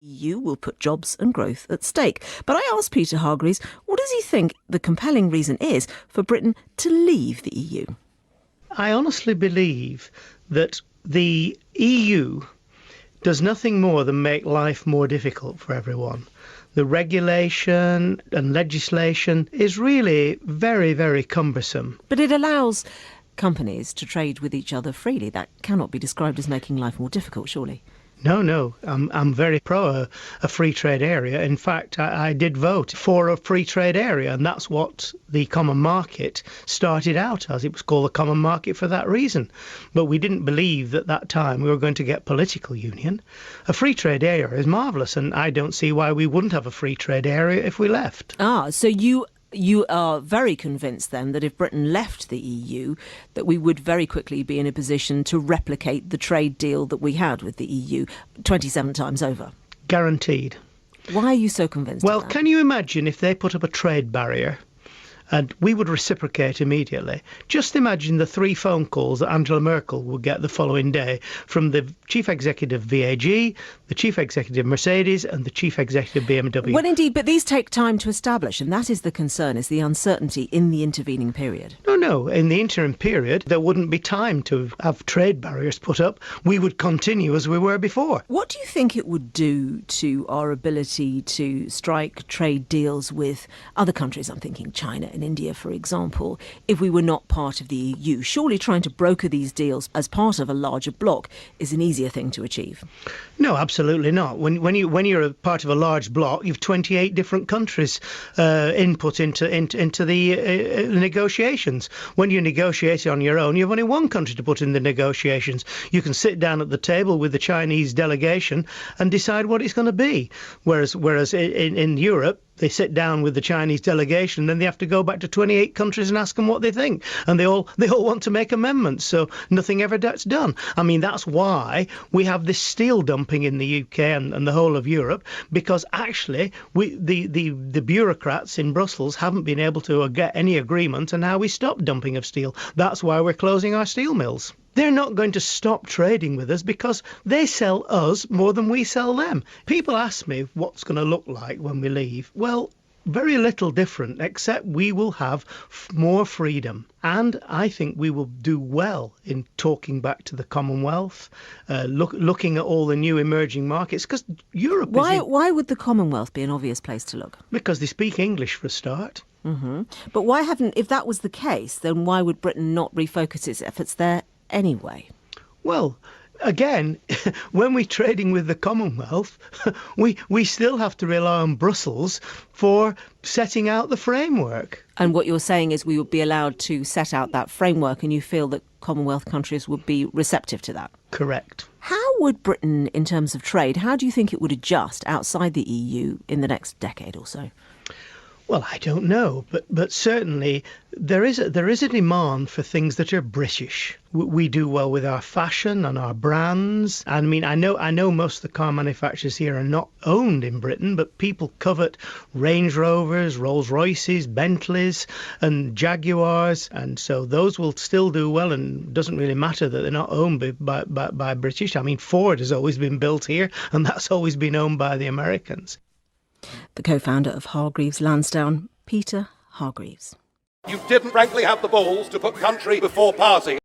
EU will put jobs and growth at stake. But I asked Peter Hargreaves, what does he think the compelling reason is for Britain to leave the EU? I honestly believe that the EU does nothing more than make life more difficult for everyone. The regulation and legislation is really very, very cumbersome. But it allows companies to trade with each other freely. That cannot be described as making life more difficult, surely. No, I'm very pro a free trade area. In fact, I did vote for a free trade area, and that's what the common market started out as. It was called the common market for that reason. But we didn't believe at that time we were going to get political union. A free trade area is marvellous, and I don't see why we wouldn't have a free trade area if we left. So you are very convinced then that if Britain left the EU, that we would very quickly be in a position to replicate the trade deal that we had with the EU 27 times over? Guaranteed. Why are you so convinced Well, of that? can you imagine if they put up a trade barrier and we would reciprocate immediately? Just imagine the 3 phone calls that Angela Merkel would get the following day from the chief executive VAG, the chief executive Mercedes and the chief executive BMW. Well, indeed, but these take time to establish, and that is the concern, is the uncertainty in the intervening period. No. In the interim period, there wouldn't be time to have trade barriers put up. We would continue as we were before. What do you think it would do to our ability to strike trade deals with other countries? I'm thinking China and India, for example, if we were not part of the EU. Surely trying to broker these deals as part of a larger bloc is an easier thing to achieve. No, absolutely not. When you're a part of a large bloc, you've 28 different countries input into the negotiations. When you negotiate on your own, you have only one country to put in the negotiations. You can sit down at the table with the Chinese delegation and decide what it's going to be. Whereas in Europe, they sit down with the Chinese delegation, then they have to go back to 28 countries and ask them what they think. And they all want to make amendments, so nothing ever gets done. I mean, that's why we have this steel dumping in the UK and the whole of Europe, because actually the bureaucrats in Brussels haven't been able to get any agreement on how we stop dumping of steel. That's why we're closing our steel mills. They're not going to stop trading with us because they sell us more than we sell them. People ask me what's going to look like when we leave. Well, very little different, except we will have more freedom. And I think we will do well in talking back to the Commonwealth, looking at all the new emerging markets, because Europe Why would the Commonwealth be an obvious place to look? Because they speak English for a start. Mm-hmm. But if that was the case, then why would Britain not refocus its efforts there anyway? Well, again, when we're trading with the Commonwealth, we still have to rely on Brussels for setting out the framework. And what you're saying is we would be allowed to set out that framework, and you feel that Commonwealth countries would be receptive to that? Correct. How would Britain, in terms of trade, how do you think it would adjust outside the EU in the next decade or so? Well, I don't know, but certainly there is a demand for things that are British. We do well with our fashion and our brands. I mean, I know most of the car manufacturers here are not owned in Britain, but people covet Range Rovers, Rolls Royces, Bentleys and Jaguars, and so those will still do well, and it doesn't really matter that they're not owned by British. I mean, Ford has always been built here, and that's always been owned by the Americans. The co-founder of Hargreaves Lansdowne, Peter Hargreaves. You didn't frankly have the balls to put country before party.